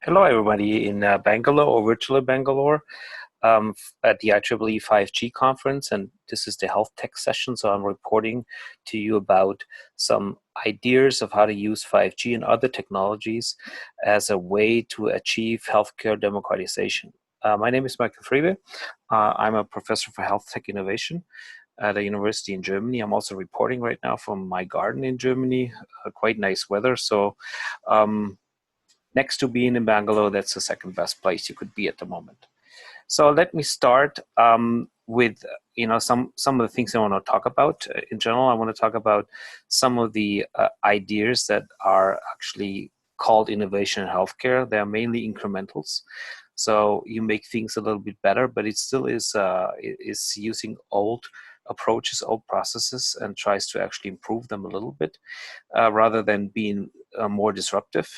Hello, everybody in Bangalore or virtually Bangalore at the IEEE 5G conference. And this is the health tech session. So I'm reporting to you about some ideas of how to use 5G and other technologies as a way to achieve healthcare democratization. My name is Michael Friebe. I'm a professor for health tech innovation at a university in Germany. I'm also reporting right now from my garden in Germany. Quite nice weather. So next to being in Bangalore, that's the second best place you could be at the moment. So let me start with some of the things I want to talk about. In general, I want to talk about some of the ideas that are actually called innovation in healthcare. They are mainly incrementals. So you make things a little bit better, but it still is using old approaches, old processes, and tries to actually improve them a little bit rather than being more disruptive.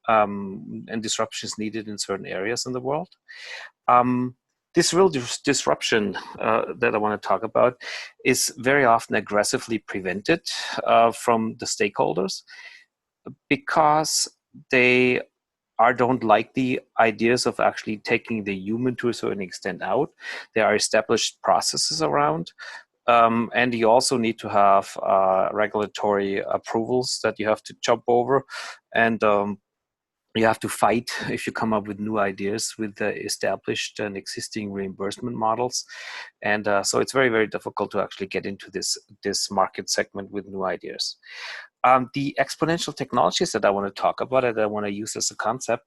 And disruption is needed in certain areas in the world. This real disruption that I want to talk about is very often aggressively prevented from the stakeholders because they don't like the ideas of actually taking the human to a certain extent out. There are established processes around. And you also need to have regulatory approvals that you have to jump over. And you have to fight if you come up with new ideas with the established and existing reimbursement models. And so it's very, very difficult to actually get into this market segment with new ideas. The exponential technologies that I want to talk about and that I want to use as a concept,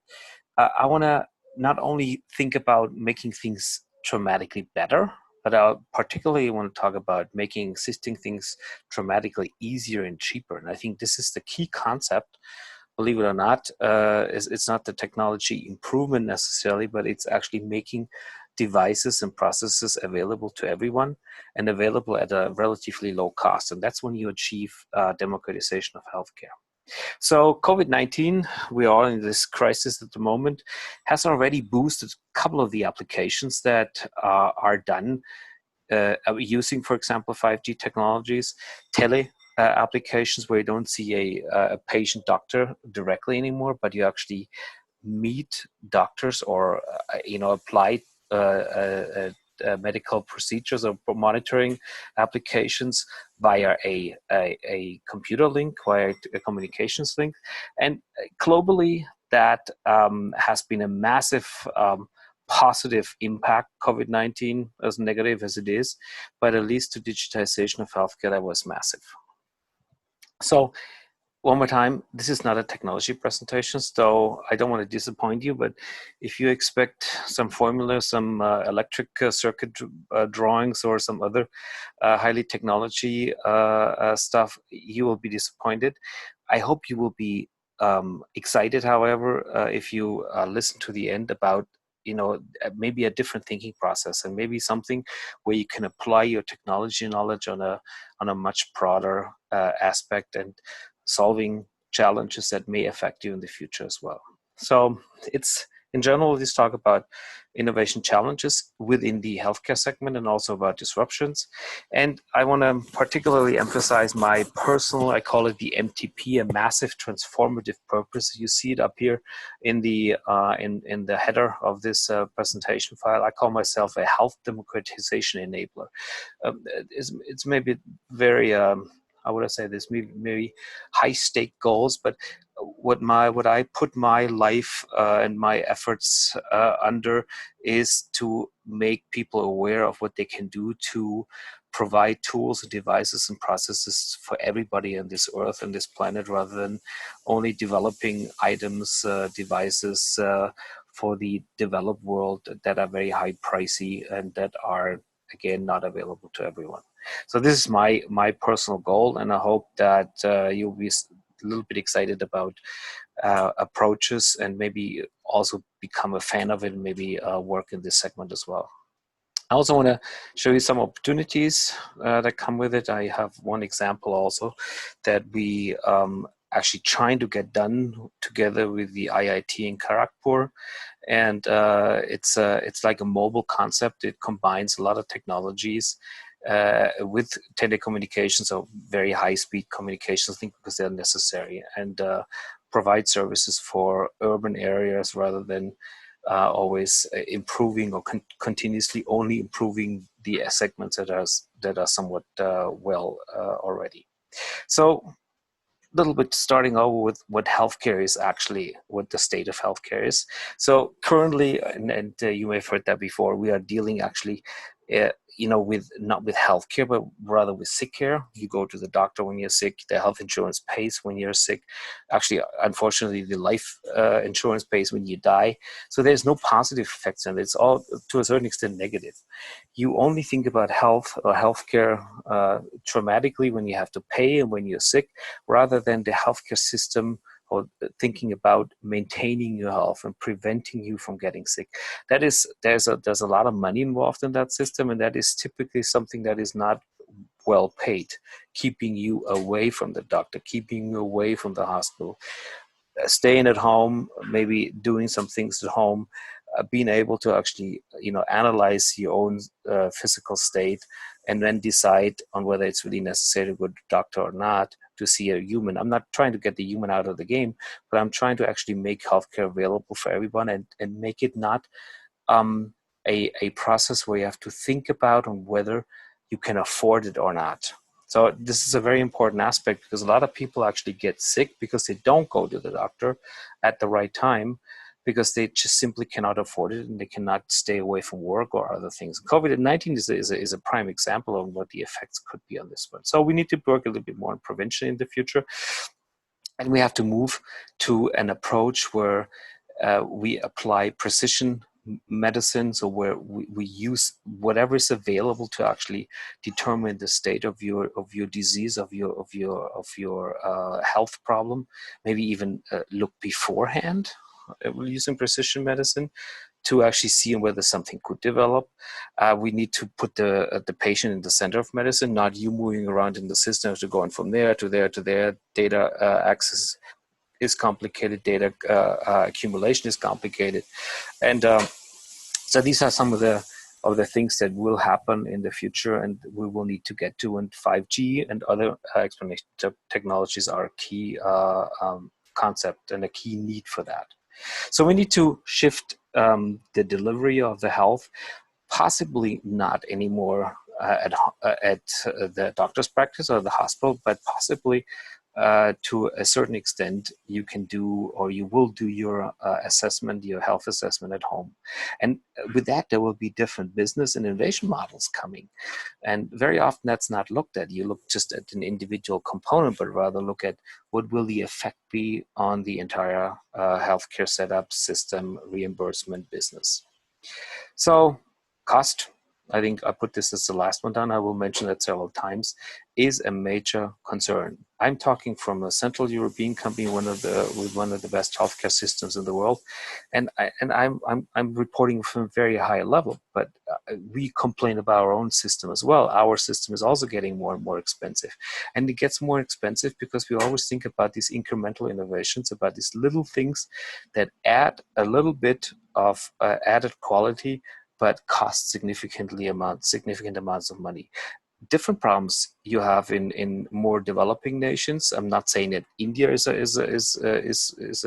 I want to not only think about making things dramatically better, but I particularly want to talk about making existing things dramatically easier and cheaper. And I think this is the key concept. Believe it or not, it's not the technology improvement necessarily, but it's actually making devices and processes available to everyone and available at a relatively low cost. And that's when you achieve democratization of healthcare. So COVID-19, we are in this crisis at the moment, has already boosted a couple of the applications that are done using, for example, 5G technologies, applications where you don't see a patient doctor directly anymore, but you actually meet doctors or apply medical procedures or monitoring applications via a computer link, via a communications link. And globally, that has been a massive positive impact, COVID-19, as negative as it is, but at least to digitization of healthcare, that was massive. So one more time, this is not a technology presentation, so I don't want to disappoint you, but if you expect some formula, some electric circuit drawings or some other highly technology stuff, you will be disappointed. I hope you will be excited, however, if you listen to the end about maybe a different thinking process and maybe something where you can apply your technology knowledge on a much broader aspect and solving challenges that may affect you in the future as well. So it's in general, let's talk about innovation challenges within the healthcare segment and also about disruptions. And I want to particularly emphasize my personal, I call it the MTP, a massive transformative purpose. You see it up here in the header of this presentation file. I call myself a health democratization enabler. It's maybe very how would I say this? Maybe high stake goals, but what I put my life and my efforts under is to make people aware of what they can do to provide tools and devices and processes for everybody on this earth and this planet, rather than only developing items, devices for the developed world that are very high pricey and that are, again, not available to everyone. So this is my personal goal, and I hope that you'll be a little bit excited about approaches and maybe also become a fan of it and maybe work in this segment as well. I also want to show you some opportunities that come with it. I have one example also that we actually trying to get done together with the IIT in Kharagpur. And it's like a mobile concept. It combines a lot of technologies with telecommunications, so very high-speed communications, I think, because they're necessary. And provide services for urban areas rather than always improving or continuously only improving the segments that are somewhat well already. So a little bit starting over with what healthcare is actually, what the state of healthcare is. So currently, and you may have heard that before, we are dealing actually, with not with healthcare, but rather with sick care. You go to the doctor when you're sick. The health insurance pays when you're sick. Actually, unfortunately, the life insurance pays when you die. So there's no positive effects, and it's all to a certain extent negative. You only think about health or healthcare traumatically when you have to pay and when you're sick, rather than the healthcare system or thinking about maintaining your health and preventing you from getting sick. There's a lot of money involved in that system, and that is typically something that is not well paid, keeping you away from the doctor, keeping you away from the hospital, staying at home, maybe doing some things at home, being able to actually, analyze your own physical state, and then decide on whether it's really necessary to go to the doctor or not to see a human. I'm not trying to get the human out of the game, but I'm trying to actually make healthcare available for everyone, and make it not a process where you have to think about on whether you can afford it or not. So this is a very important aspect, because a lot of people actually get sick because they don't go to the doctor at the right time, because they just simply cannot afford it and they cannot stay away from work or other things. COVID-19 is a prime example of what the effects could be on this one. So we need to work a little bit more on prevention in the future. And we have to move to an approach where we apply precision medicine, so where we use whatever is available to actually determine the state of your disease, of your health problem. Maybe even look beforehand using precision medicine to actually see whether something could develop. We need to put the patient in the center of medicine, not you moving around in the system to going from there to there to there. Data access is complicated. Data accumulation is complicated, and so these are some of the things that will happen in the future, and we will need to get to. And 5G and other explanation technologies are a key concept and a key need for that. So we need to shift the delivery of the health, possibly not anymore at the doctor's practice or the hospital, but possibly to a certain extent, you can do, or you will do your assessment, your health assessment at home. And with that, there will be different business and innovation models coming. And very often that's not looked at. You look just at an individual component, but rather look at what will the effect be on the entire healthcare setup, system, reimbursement, business. So cost, I think I put this as the last one down, I will mention that several times, is a major concern. I'm talking from a Central European company, with one of the best healthcare systems in the world, and I'm reporting from a very high level. But we complain about our own system as well. Our system is also getting more and more expensive, and it gets more expensive because we always think about these incremental innovations, about these little things that add a little bit of added quality, but cost significant amounts of money. Different problems you have in more developing nations. I'm not saying that India is a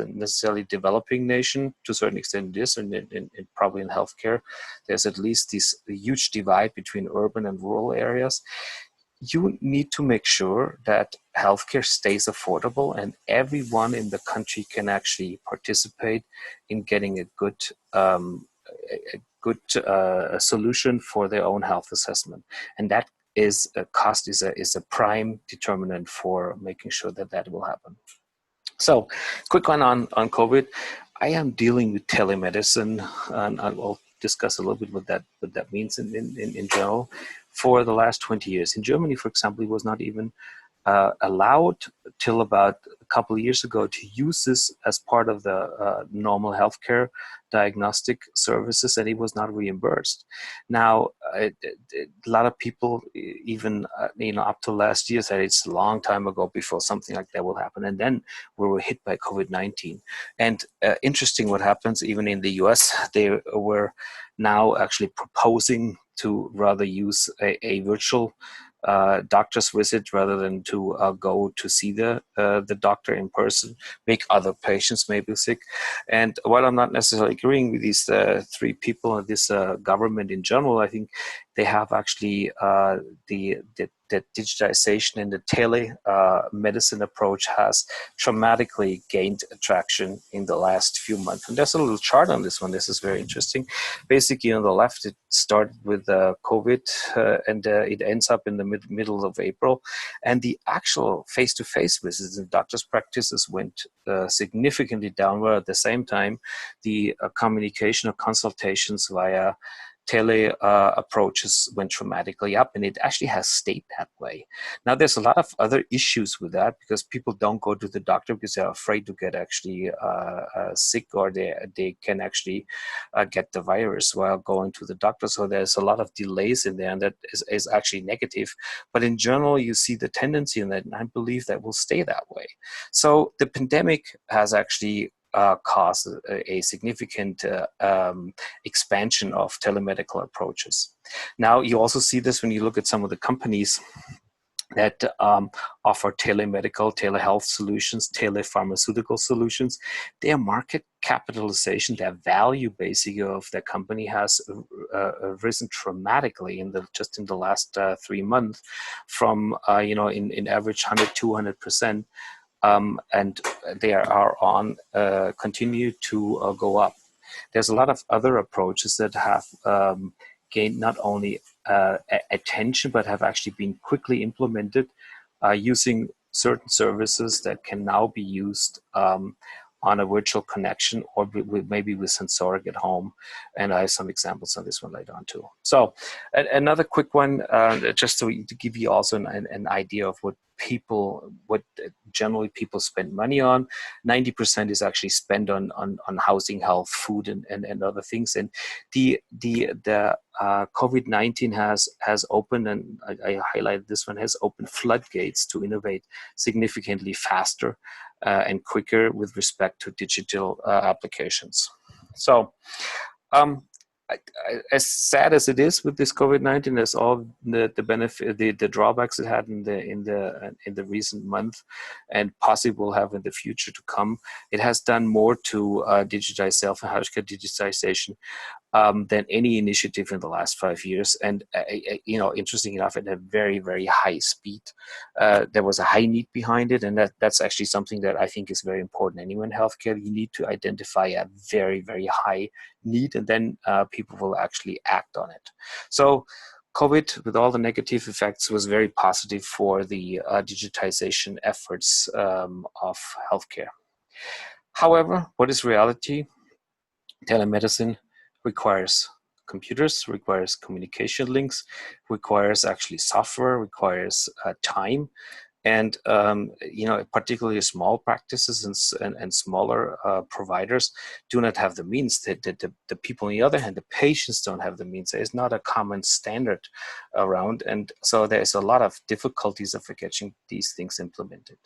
necessarily developing nation. To a certain extent it is, and probably in healthcare, there's at least this huge divide between urban and rural areas. You need to make sure that healthcare stays affordable and everyone in the country can actually participate in getting a good solution for their own health assessment, and that is cost is a prime determinant for making sure that that will happen. So, quick one on COVID. I am dealing with telemedicine, and I'll discuss a little bit what that means in general. For the last 20 years, in Germany, for example, it was not even allowed till about a couple of years ago to use this as part of the normal healthcare diagnostic services, and it was not reimbursed. Now, a lot of people, even up to last year, said it's a long time ago before something like that will happen, and then we were hit by COVID-19. And interesting, what happens even in the U.S., they were now actually proposing to rather use a virtual doctor's visit rather than to go to see the doctor in person, make other patients maybe sick. And while I'm not necessarily agreeing with these three people and this government in general, I think they have actually the digitization and the telemedicine approach has dramatically gained attraction in the last few months. And there's a little chart on this one. This is very interesting. Basically, on the left, it started with COVID, and it ends up in the middle of April. And the actual face-to-face visits in doctors' practices went significantly downward. At the same time, the communication or consultations via tele approaches went dramatically up, and it actually has stayed that way. Now, there's a lot of other issues with that because people don't go to the doctor because they're afraid to get actually sick, or they can actually get the virus while going to the doctor. So there's a lot of delays in there, and that is actually negative. But in general, you see the tendency in that, and I believe that will stay that way. So the pandemic has actually caused a significant expansion of telemedical approaches. Now, you also see this when you look at some of the companies that offer telemedical, telehealth solutions, telepharmaceutical solutions. Their market capitalization, their value basically of their company has risen dramatically just in the last 3 months, from in average 100-200%. And they are on continue to go up. There's a lot of other approaches that have gained not only attention, but have actually been quickly implemented using certain services that can now be used on a virtual connection, or maybe with sensoric at home. And I have some examples on this one later on too. So another quick one, just to give you also an idea of what generally people spend money on. 90% is actually spent on housing, health, food, and other things. And the COVID-19 has opened, and I highlighted this one, has opened floodgates to innovate significantly faster and quicker with respect to digital applications. So, as sad as it is with this COVID-19, there's all the benefit, the drawbacks it had in the recent month, and possibly will have in the future to come. It has done more to digitize self and healthcare digitization than any initiative in the last 5 years. And, interesting enough, at a very, very high speed. There was a high need behind it, and that's actually something that I think is very important. Anyway, in healthcare, you need to identify a very, very high need, and then people will actually act on it. So COVID, with all the negative effects, was very positive for the digitization efforts of healthcare. However, what is reality? Telemedicine requires computers, requires communication links, requires actually software, requires time. And particularly small practices and smaller providers do not have the means. The people on the other hand, the patients don't have the means. There is not a common standard around, and so there is a lot of difficulties of getting these things implemented.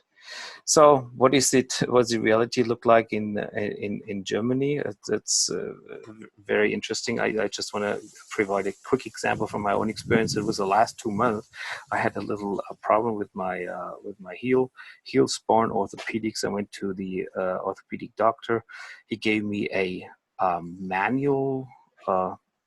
So, what does the reality look like in Germany? It's very interesting. I just want to provide a quick example from my own experience. It was the last 2 months. I had a little problem with my heel spawn orthopedics. I went to the orthopedic doctor. He gave me a manual,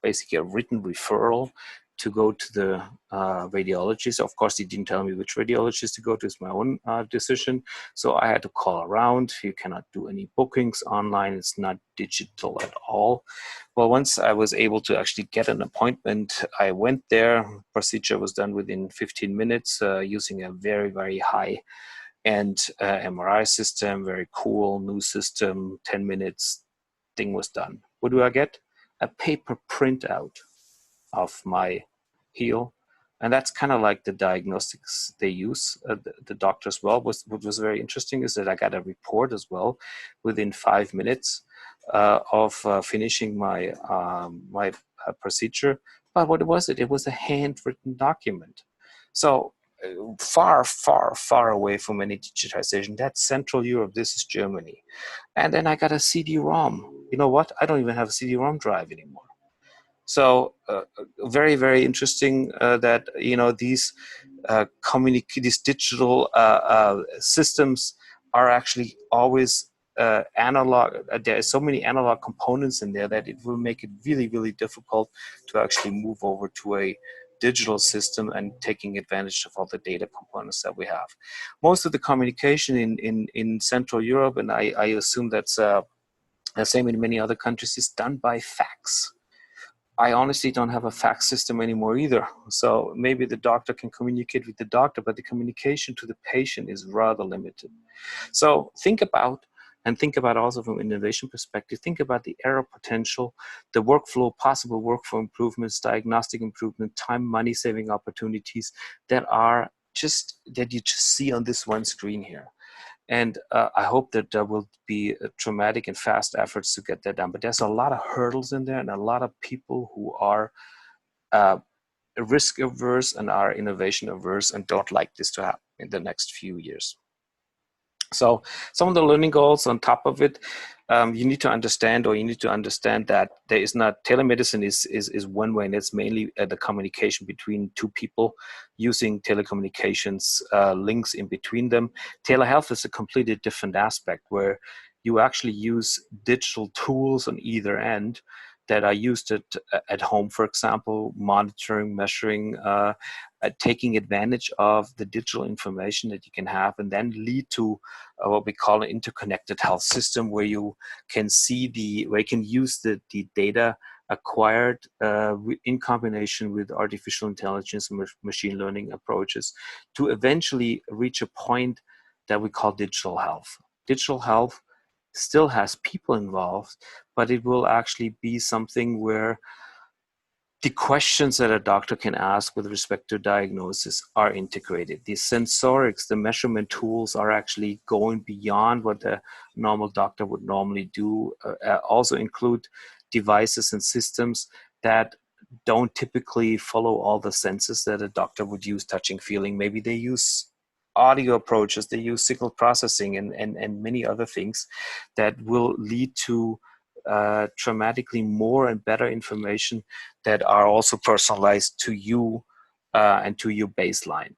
basically a written referral to go to the radiologist. Of course, he didn't tell me which radiologist to go to. It's my own decision. So I had to call around. You cannot do any bookings online. It's not digital at all. Well, once I was able to actually get an appointment, I went there. Procedure was done within 15 minutes using a very, very high-end MRI system, very cool, new system, 10 minutes, thing was done. What do I get? A paper printout of my heel, and that's kind of like the diagnostics they use. The doctor as well. What was very interesting is that I got a report as well within 5 minutes of finishing my procedure. But what was it? It was a handwritten document. So far, far, far away from any digitization. That's Central Europe. This is Germany. And then I got a CD-ROM. You know what? I don't even have a CD-ROM drive anymore. So very, very interesting that these digital systems are actually always analog. There are so many analog components in there that it will make it really, really difficult to actually move over to a digital system and taking advantage of all the data components that we have. Most of the communication in Central Europe, and I assume that's the same in many other countries, is done by fax. I honestly don't have a fax system anymore either. So maybe the doctor can communicate with the doctor, but the communication to the patient is rather limited. So think about also from an innovation perspective, think about the error potential, the workflow, possible workflow improvements, diagnostic improvement, time, money saving opportunities that you just see on this one screen here. And I hope that there will be dramatic and fast efforts to get that done. But there's a lot of hurdles in there and a lot of people who are uh, risk averse and are innovation averse and don't like this to happen in the next few years. So some of the learning goals on top of it, you need to understand that there is not, telemedicine is one way, and it's mainly the communication between two people using telecommunications links in between them. Telehealth is a completely different aspect where you actually use digital tools on either end that are used at home, for example, monitoring, measuring, taking advantage of the digital information that you can have, and then lead to what we call an interconnected health system, where you can use the data acquired in combination with artificial intelligence and machine learning approaches to eventually reach a point that we call digital health. Digital health still has people involved, but it will actually be something where the questions that a doctor can ask with respect to diagnosis are integrated. The sensorics, the measurement tools are actually going beyond what the normal doctor would normally do, also include devices and systems that don't typically follow all the senses that a doctor would use, touching, feeling. Maybe they use audio approaches, they use signal processing and many other things that will lead to dramatically more and better information that are also personalized to you and to your baseline.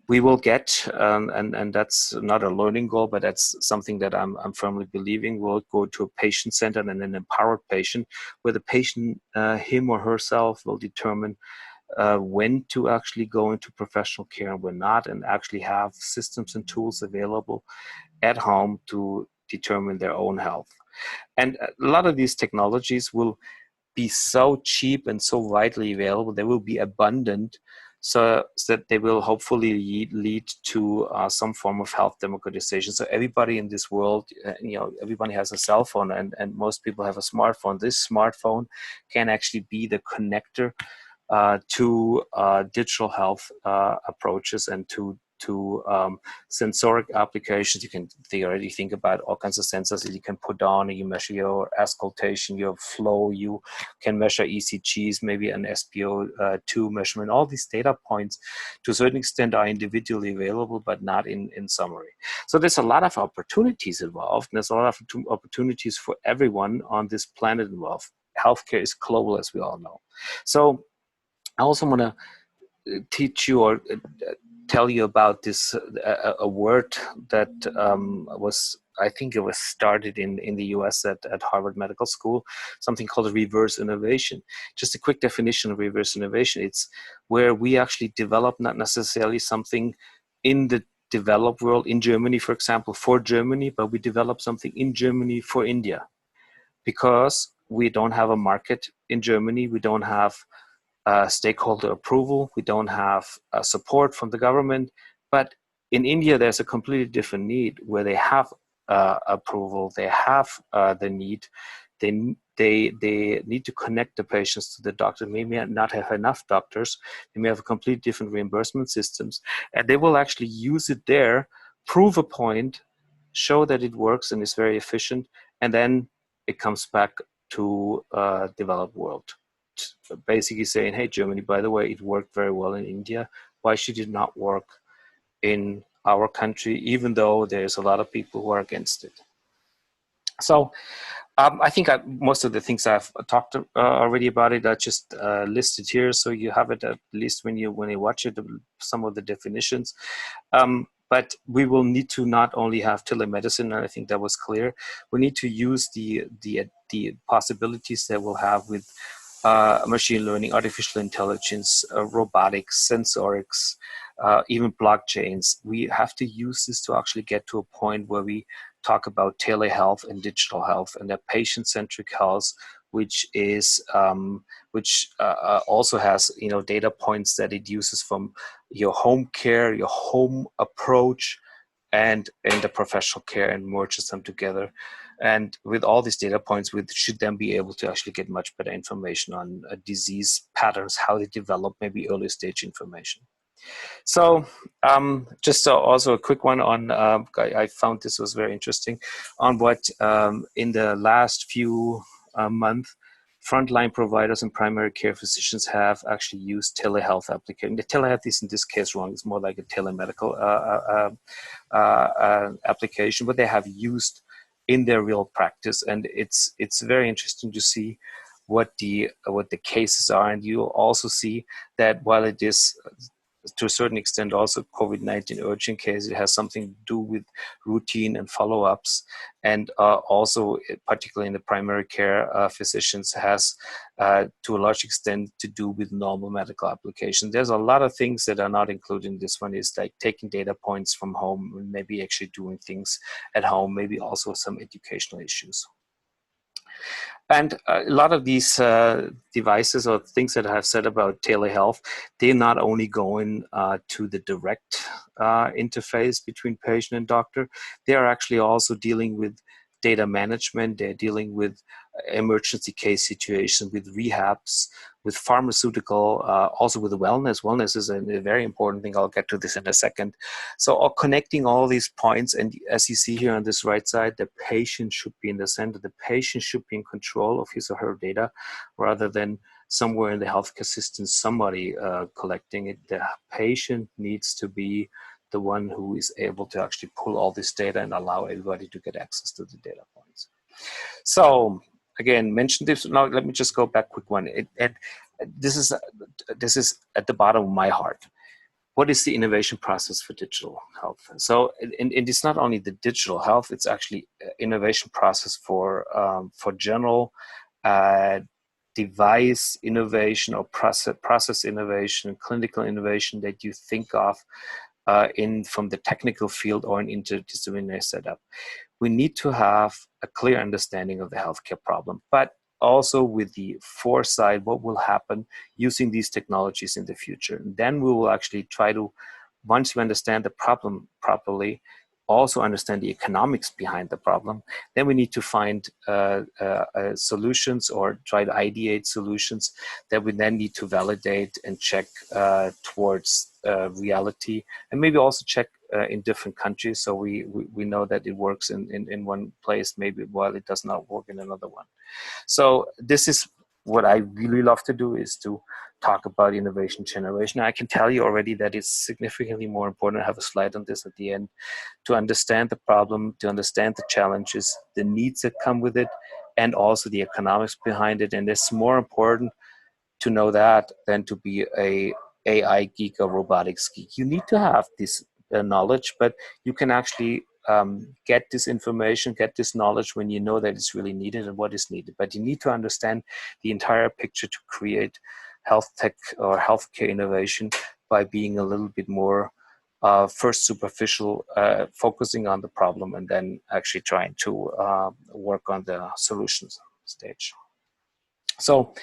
We will get, and that's not a learning goal, but that's something that I'm firmly believing, we'll go to a patient center and an empowered patient, where the patient, him or herself, will determine when to actually go into professional care and when not, and actually have systems and tools available at home to determine their own health. And a lot of these technologies will be so cheap and so widely available, they will be abundant, so that they will hopefully lead to some form of health democratization. So everybody in this world, everybody has a cell phone, and most people have a smartphone. This smartphone can actually be the connector to digital health approaches and to sensoric applications. You can theoretically think about all kinds of sensors that you can put on. You measure your auscultation, your flow. You can measure ECGs, maybe an SpO2 measurement. All these data points, to a certain extent, are individually available, but not in summary. So there's a lot of opportunities involved, and there's a lot of opportunities for everyone on this planet involved. Healthcare is global, as we all know. So I also want to teach you or tell you about this a word that I think it was started in the US at Harvard Medical School, something called reverse innovation. Just a quick definition of reverse innovation: it's where we actually develop not necessarily something in the developed world, in Germany, for example, for Germany, but we develop something in Germany for India, because we don't have a market in Germany, we don't have stakeholder approval, we don't have support from the government. But in India, there's a completely different need, where they have approval, they have the need, they need to connect the patients to the doctor. They may not have enough doctors, they may have completely different reimbursement systems, and they will actually use it there, prove a point, show that it works and is very efficient, and then it comes back to developed world, basically saying, hey, Germany, by the way, it worked very well in India. Why should it not work in our country, even though there's a lot of people who are against it? So I think most of the things I've talked already about it are just listed here, so you have it at least when you watch it, some of the definitions. But we will need to not only have telemedicine, and I think that was clear. We need to use the possibilities that we'll have with machine learning, artificial intelligence, robotics, sensorics, even blockchains. We have to use this to actually get to a point where we talk about telehealth and digital health and a patient-centric health, which is which also has data points that it uses from your home care, your home approach, and in the professional care, and merges them together. And with all these data points, we should then be able to actually get much better information on disease patterns, how they develop, maybe early stage information. So just also a quick one on, I found this was very interesting, on what in the last few months, frontline providers and primary care physicians have actually used telehealth application. The telehealth is in this case wrong, it's more like a telemedical application, but they have used in their real practice. And it's very interesting to see what the cases are. And you'll also see that while it is to a certain extent also COVID-19 urgent case, it has something to do with routine and follow-ups, and also particularly in the primary care physicians has to a large extent to do with normal medical application. There's a lot of things that are not included in this one. Is like taking data points from home, maybe actually doing things at home, maybe also some educational issues. And a lot of these devices or things that I have said about telehealth, they're not only going to the direct interface between patient and doctor, they are actually also dealing with data management, they're dealing with emergency case situations, with rehabs, with pharmaceutical, also with wellness. Wellness is a very important thing. I'll get to this in a second. So connecting all these points, and as you see here on this right side, the patient should be in the center. The patient should be in control of his or her data, rather than somewhere in the healthcare system, somebody collecting it. The patient needs to be the one who is able to actually pull all this data and allow everybody to get access to the data points. So again, mentioned this. Now let me just go back quick one. And this is at the bottom of my heart. What is the innovation process for digital health? So, and it's not only the digital health; it's actually innovation process for general device innovation or process innovation, clinical innovation that you think of from the technical field or an interdisciplinary setup. We need to have a clear understanding of the healthcare problem, but also with the foresight, what will happen using these technologies in the future. And then we will actually try to, once we understand the problem properly, also understand the economics behind the problem, then we need to find solutions or try to ideate solutions that we then need to validate and check towards reality, and maybe also check in different countries, so we know that it works in one place, maybe while it does not work in another one. So this is what I really love to do, is to talk about innovation generation. I can tell you already that it's significantly more important. I have a slide on this at the end, to understand the problem, to understand the challenges, the needs that come with it, and also the economics behind it. And it's more important to know that than to be a AI geek or robotics geek. You need to have this knowledge, but you can actually get this information, get this knowledge when you know that it's really needed and what is needed. But you need to understand the entire picture to create health tech or healthcare innovation by being a little bit more first superficial, focusing on the problem, and then actually trying to work on the solutions stage. So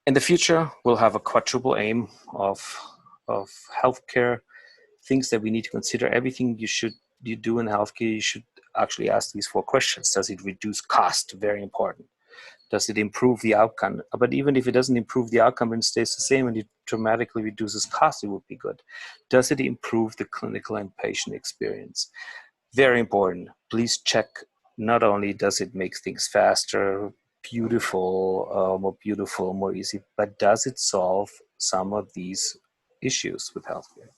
in the future, we'll have a quadruple aim of healthcare, things that we need to consider. Everything you do in healthcare, you should actually ask these 4 questions. Does it reduce cost? Very important. Does it improve the outcome? But even if it doesn't improve the outcome and stays the same and it dramatically reduces cost, it would be good. Does it improve the clinical and patient experience? Very important. Please check, not only does it make things faster, more beautiful, more easy, but does it solve some of these issues with healthcare?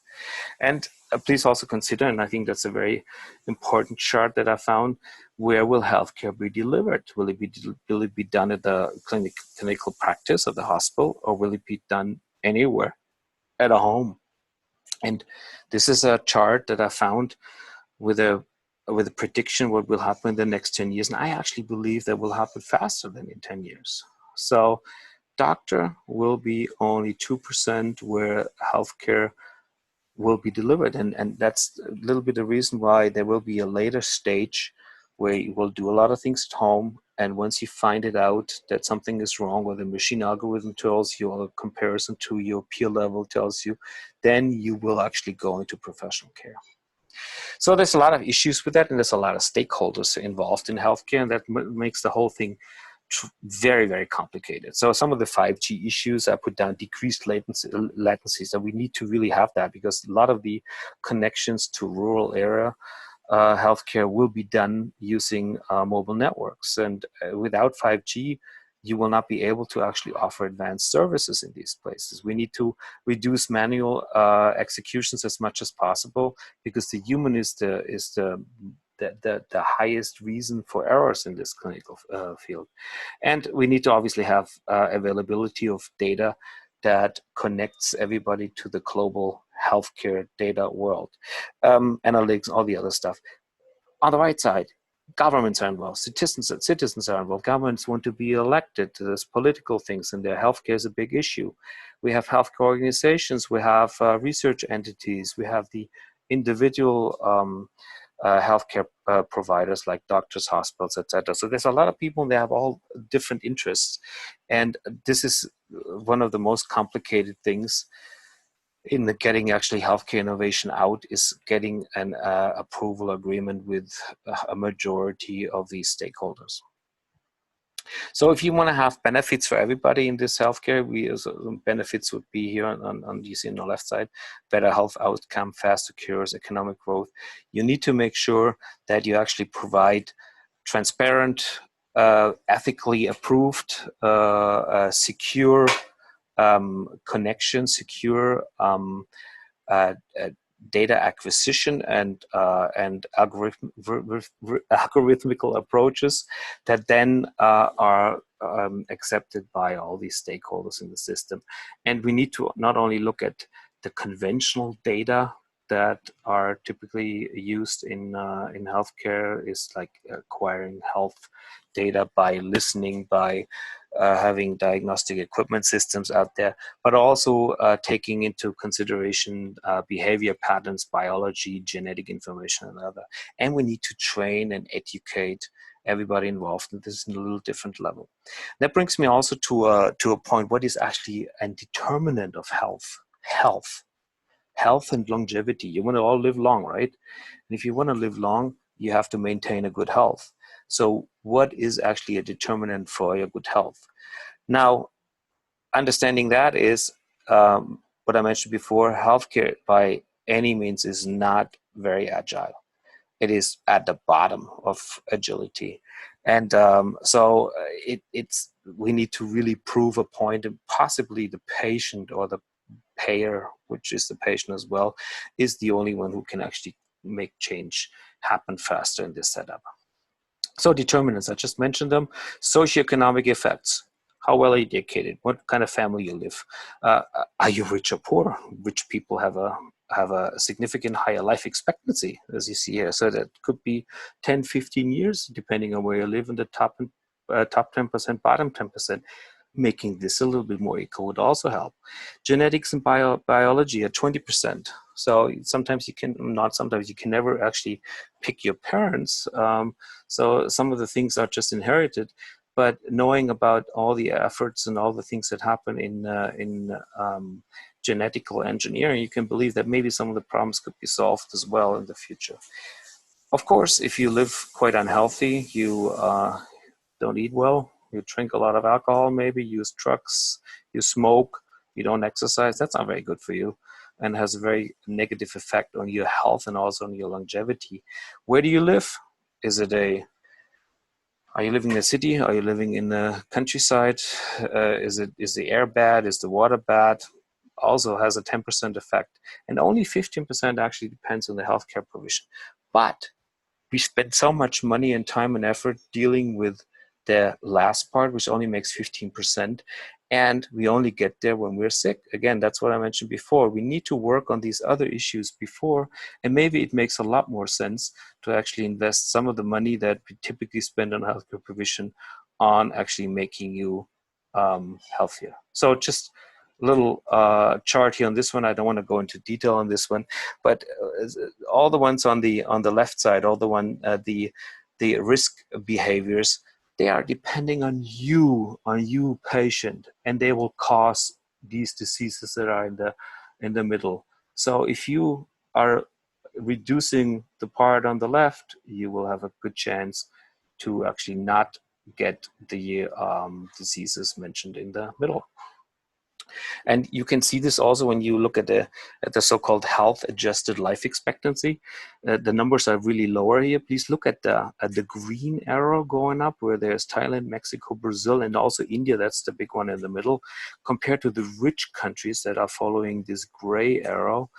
And please also consider, and I think that's a very important chart that I found, where will healthcare be delivered? Will it be done at the clinical practice of the hospital, or will it be done anywhere at a home? And this is a chart that I found with a prediction what will happen in the next 10 years. And I actually believe that will happen faster than in 10 years. So doctor will be only 2% where healthcare will be delivered. And that's a little bit the reason why there will be a later stage where you will do a lot of things at home. And once you find it out that something is wrong, or the machine algorithm tells you, or a comparison to your peer level tells you, then you will actually go into professional care. So there's a lot of issues with that, and there's a lot of stakeholders involved in healthcare, and that makes the whole thing very, very complicated. So some of the 5G issues, I put down decreased latency. So we need to really have that, because a lot of the connections to rural area healthcare will be done using mobile networks. And without 5G, you will not be able to actually offer advanced services in these places. We need to reduce manual executions as much as possible, because the human is the highest reason for errors in this clinical field. And we need to obviously have availability of data that connects everybody to the global healthcare data world, analytics, all the other stuff. On the right side, governments are involved, citizens are involved. Governments want to be elected. There's political things in there. Healthcare is a big issue. We have healthcare organizations. We have research entities. We have the individual healthcare providers like doctors, hospitals, etc. So there's a lot of people, and they have all different interests. And this is one of the most complicated things in the getting actually healthcare innovation out, is getting an approval agreement with a majority of these stakeholders. So if you want to have benefits for everybody in this healthcare, benefits would be here on you see on the left side: better health outcome, faster cures, economic growth. You need to make sure that you actually provide transparent, ethically approved, secure connection, secure data acquisition, and algorithmical approaches that then are accepted by all these stakeholders in the system. And we need to not only look at the conventional data that are typically used in healthcare, is like acquiring health data by listening, by having diagnostic equipment systems out there, but also taking into consideration behavior patterns, biology, genetic information, and other. And we need to train and educate everybody involved in this in a little different level. That brings me also to a point: what is actually a determinant of health? Health and longevity. You want to all live long, right? And if you want to live long, you have to maintain a good health. So what is actually a determinant for your good health? Now, understanding that is what I mentioned before: healthcare by any means is not very agile. It is at the bottom of agility. And so we need to really prove a point, and possibly the patient or the payer, which is the patient as well, is the only one who can actually make change happen faster in this setup. So determinants, I just mentioned them. Socioeconomic effects. How well are you educated? What kind of family you live? Are you rich or poor? Rich people have a significant higher life expectancy, as you see here. So that could be 10, 15 years, depending on where you live in the top 10%, bottom 10%. Making this a little bit more equal would also help. Genetics and biology at 20%. So sometimes you can never actually pick your parents. So some of the things are just inherited. But knowing about all the efforts and all the things that happen in genetical engineering, you can believe that maybe some of the problems could be solved as well in the future. Of course, if you live quite unhealthy, you don't eat well, you drink a lot of alcohol, maybe use drugs, you smoke, you don't exercise, that's not very good for you, and has a very negative effect on your health and also on your longevity. Where do you live? Are you living in a city? Are you living in the countryside? Is the air bad? Is the water bad? also has a 10% effect, and only 15% actually depends on the healthcare provision. But we spend so much money and time and effort dealing with the last part, which only makes 15%, and we only get there when we're sick. Again, that's what I mentioned before. We need to work on these other issues before, and maybe it makes a lot more sense to actually invest some of the money that we typically spend on healthcare provision on actually making you healthier. So just a little chart here on this one. I don't want to go into detail on this one, but all the ones on the left side, all the risk behaviors, they are depending on you patient, and they will cause these diseases that are in the middle. So if you are reducing the part on the left, you will have a good chance to actually not get the diseases mentioned in the middle. And you can see this also when you look at the so-called health adjusted life expectancy. The numbers are really lower here. Please look at the green arrow going up, where there's Thailand, Mexico, Brazil, and also India. That's the big one in the middle, compared to the rich countries that are following this gray arrow,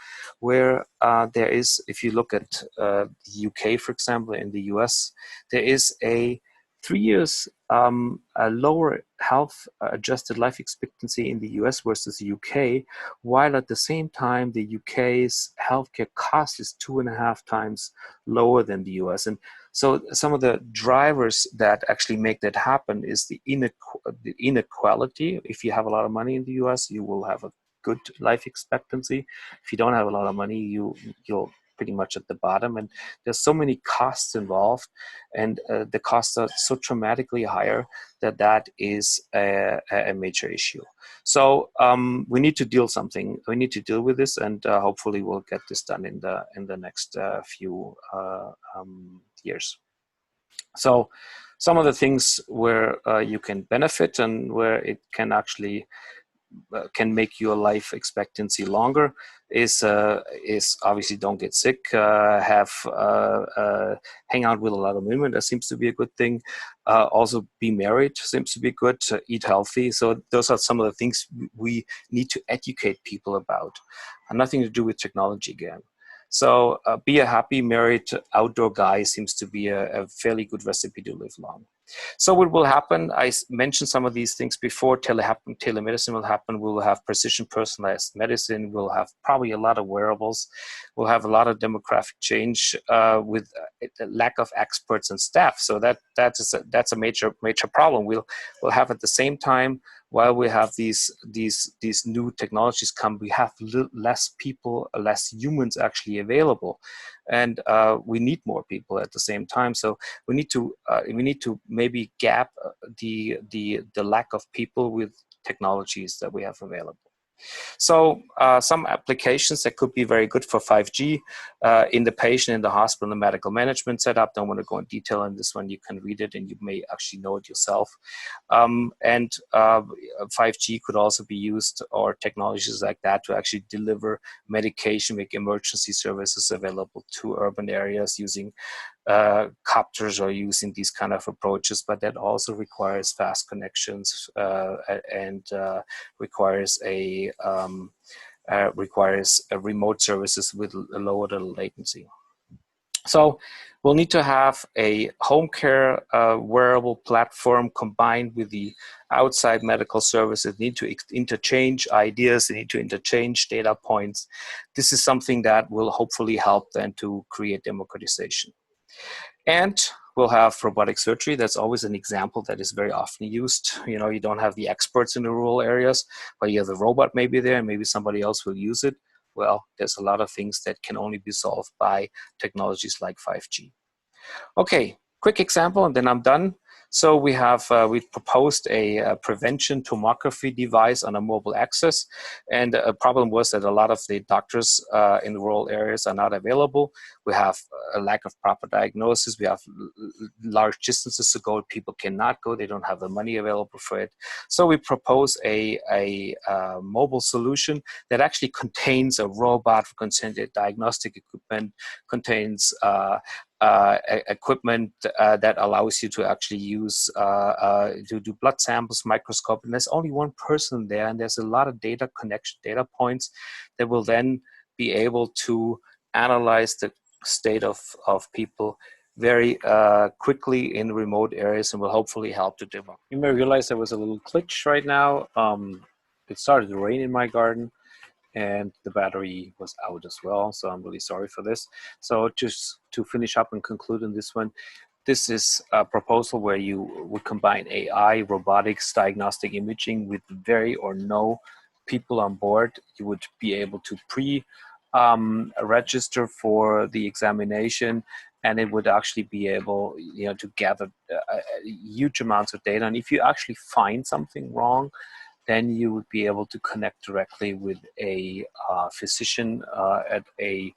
where there is, if you look at the UK, for example, in the US, there is a 3 years a lower health adjusted life expectancy in the US versus the UK, while at the same time the UK's healthcare cost is 2.5 times lower than the US. And so some of the drivers that actually make that happen is the inequality. If you have a lot of money in the US, you will have a good life expectancy. If you don't have a lot of money, you'll pretty much at the bottom, and there's so many costs involved, and the costs are so dramatically higher that is a major issue. So we need to deal with this, and hopefully we'll get this done in the next few years. So some of the things where you can benefit and where it can actually can make your life expectancy longer is obviously don't get sick, hang out with a lot of women. That seems to be a good thing. Also be married seems to be good. Eat healthy. So those are some of the things we need to educate people about. And nothing to do with technology again. So be a happy married outdoor guy seems to be a fairly good recipe to live long. So what will happen, I mentioned some of these things before. Telemedicine will happen. We will have precision personalized medicine. We'll have probably a lot of wearables. We'll have a lot of demographic change with a lack of experts and staff. So that's a major problem. We'll have at the same time, while we have these new technologies come, we have less people, less humans actually available, and we need more people at the same time. So we need to maybe gap the lack of people with technologies that we have available. So some applications that could be very good for 5G in the patient, in the hospital, and the medical management setup. Don't want to go in detail on this one. You can read it and you may actually know it yourself. And 5G could also be used, or technologies like that, to actually deliver medication, make emergency services available to urban areas using copters or using these kind of approaches, but that also requires fast connections and requires a remote services with a lower latency. So we'll need to have a home care wearable platform combined with the outside medical services. Need to interchange ideas, they need to interchange data points. This is something that will hopefully help then to create democratization. And we'll have robotic surgery. That's always an example that is very often used. You know, you don't have the experts in the rural areas, but you have the robot maybe there, and maybe somebody else will use it. Well, there's a lot of things that can only be solved by technologies like 5G. Okay, quick example, and then I'm done. So we have we've proposed a prevention tomography device on a mobile access, and a problem was that a lot of the doctors in the rural areas are not available. We have a lack of proper diagnosis. We have large distances to go. People cannot go. They don't have the money available for it. So we propose a mobile solution that actually contains a robot, contains diagnostic equipment, contains equipment that allows you to actually use to do blood samples, microscope, and there's only one person there, and there's a lot of data connection, data points that will then be able to analyze the state of people very quickly in remote areas and will hopefully help to develop. You may realize there was a little glitch right now. It started to rain in my garden, and the battery was out as well. So I'm really sorry for this. So just to finish up and conclude on this one, this is a proposal where you would combine AI, robotics, diagnostic imaging with very or no people on board. You would be able to register for the examination, and it would actually be able, to gather huge amounts of data. And if you actually find something wrong, then you would be able to connect directly with a physician at a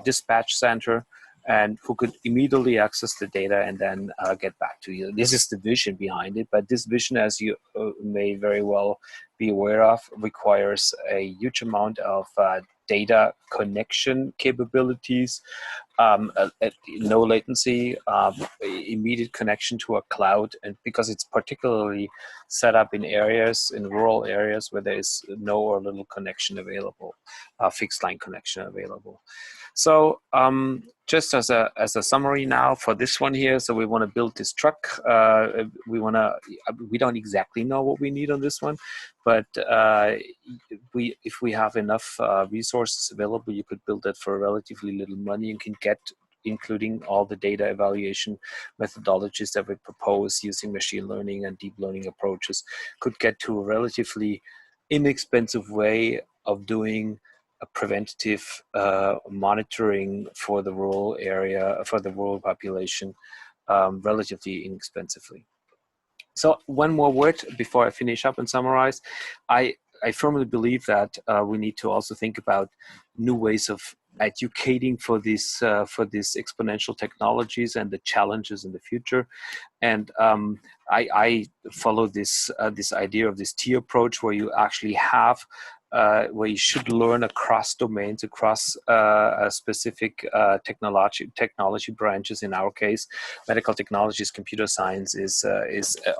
dispatch center, and who could immediately access the data and then get back to you. This is the vision behind it, but this vision, as you may very well be aware of, requires a huge amount of data connection capabilities, no latency, immediate connection to a cloud, and because it's particularly set up in rural areas where there is no or little connection available, fixed line connection available. So just as a summary now for this one here, so we want to build this truck. We don't exactly know what we need on this one, but if we have enough resources available, you could build it for relatively little money and can get, including all the data evaluation methodologies that we propose using machine learning and deep learning approaches, could get to a relatively inexpensive way of doing a preventative monitoring for the rural area, for the rural population, relatively inexpensively. So one more word before I finish up and summarize. I firmly believe that we need to also think about new ways of educating for these exponential technologies and the challenges in the future. And I follow this idea of this tier approach, where you actually have where you should learn across domains, across specific technology branches. In our case, medical technologies, computer science is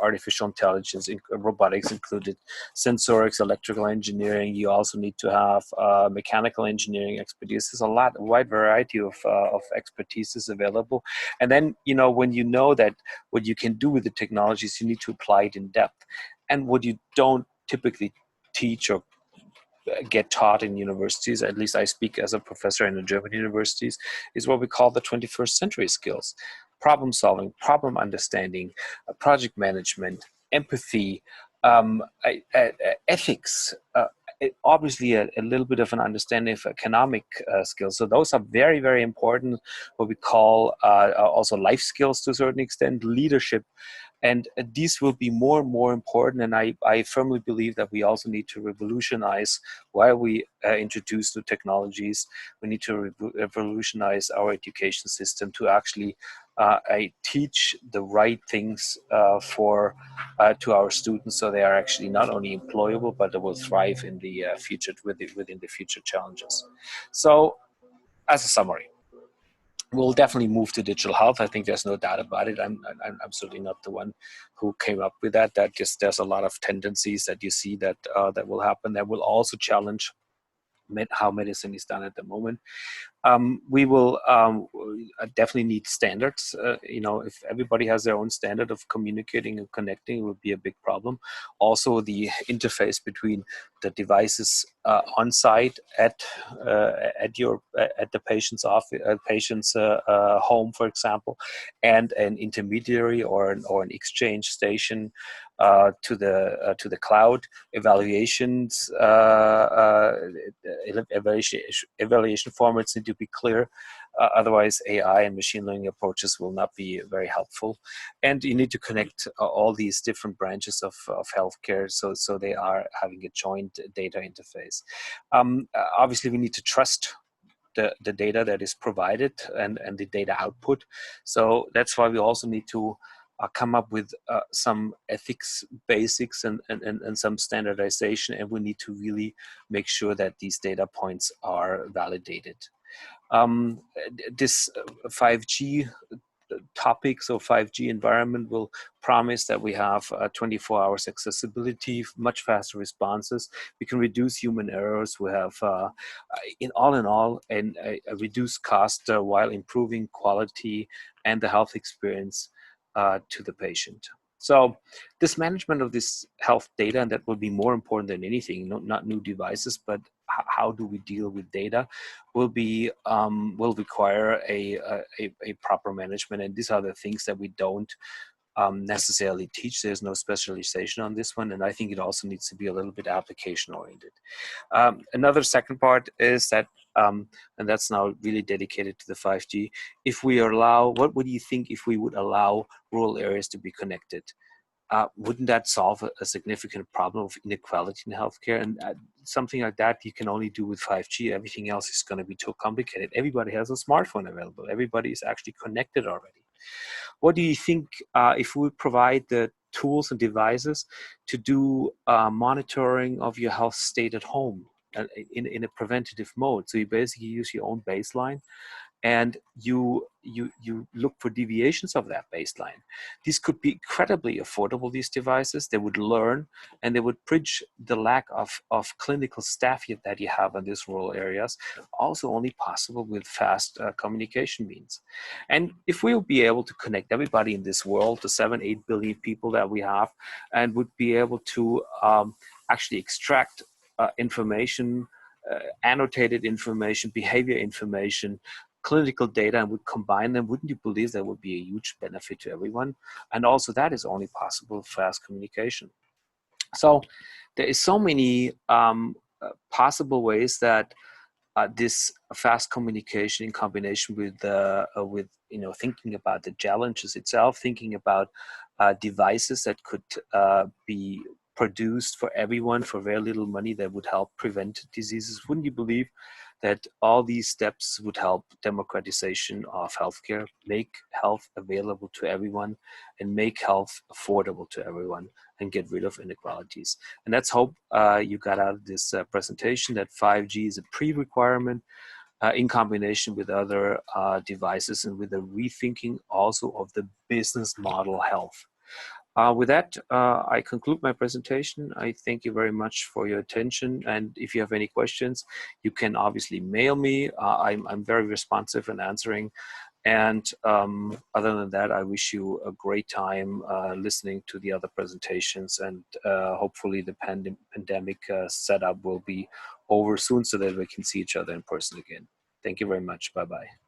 artificial intelligence, robotics included, sensorics, electrical engineering. You also need to have mechanical engineering expertise. There's a wide variety of expertise available. And then, when you know that what you can do with the technologies, you need to apply it in depth. And what you don't typically teach or get taught in universities, at least I speak as a professor in the German universities, is what we call the 21st century skills: problem solving, problem understanding, project management, empathy, ethics, obviously a little bit of an understanding of economic skills. So those are very, very important, what we call also life skills to a certain extent, leadership. And these will be more and more important. And I firmly believe that we also need to revolutionize while we introduce new technologies. We need to revolutionize our education system to actually teach the right things to our students, so they are actually not only employable, but they will thrive in the future within the future challenges. So, as a summary, we'll definitely move to digital health. I think there's no doubt about it. I'm certainly not the one who came up with that. That just, there's a lot of tendencies that you see that will happen. That will also challenge how medicine is done at the moment. We will definitely need standards. If everybody has their own standard of communicating and connecting, it would be a big problem. Also, the interface between the devices on site at the patient's office, patient's home, for example, and an intermediary or an exchange station to the cloud. Evaluations, evaluation formats need to be clear. Otherwise, AI and machine learning approaches will not be very helpful. And you need to connect all these different branches of healthcare, so they are having a joint data interface. Obviously, we need to trust the data that is provided and the data output. So that's why we also need to come up with some ethics basics and some standardization, and we need to really make sure that these data points are validated. This 5G topics or 5G environment will promise that we have 24 hours accessibility, much faster responses. We can reduce human errors. We have, in all, a reduced cost while improving quality and the health experience to the patient. So this management of this health data, and that will be more important than anything, not new devices, but how do we deal with data, will require a proper management. And these are the things that we don't necessarily teach. There's no specialization on this one. And I think it also needs to be a little bit application oriented. Another second part is that, and that's now really dedicated to the 5G, if we allow, what would you think if we would allow rural areas to be connected? Wouldn't that solve a significant problem of inequality in healthcare? And something like that you can only do with 5G. Everything else is going to be too complicated. Everybody has a smartphone available. Everybody is actually connected already. What do you think if we provide the tools and devices to do monitoring of your health state at home in a preventative mode? So you basically use your own baseline and you look for deviations of that baseline. These could be incredibly affordable, these devices. They would learn and they would bridge the lack of clinical staff that you have in these rural areas, also only possible with fast communication means. And if we'll be able to connect everybody in this world, the 7-8 billion people that we have, and would be able to actually extract information, annotated information, behavior information, clinical data, and would combine them, wouldn't you believe that would be a huge benefit to everyone? And also that is only possible with fast communication. So there is so many possible ways that this fast communication in combination with thinking about the challenges itself, thinking about devices that could be produced for everyone for very little money that would help prevent diseases. Wouldn't you believe that all these steps would help democratization of healthcare, make health available to everyone, and make health affordable to everyone, and get rid of inequalities? And let's hope you got out of this presentation that 5G is a pre-requirement in combination with other devices and with a rethinking also of the business model health. With that, I conclude my presentation. I thank you very much for your attention. And if you have any questions, you can obviously mail me. I'm very responsive in answering. And other than that, I wish you a great time listening to the other presentations. And hopefully the pandemic setup will be over soon so that we can see each other in person again. Thank you very much. Bye-bye.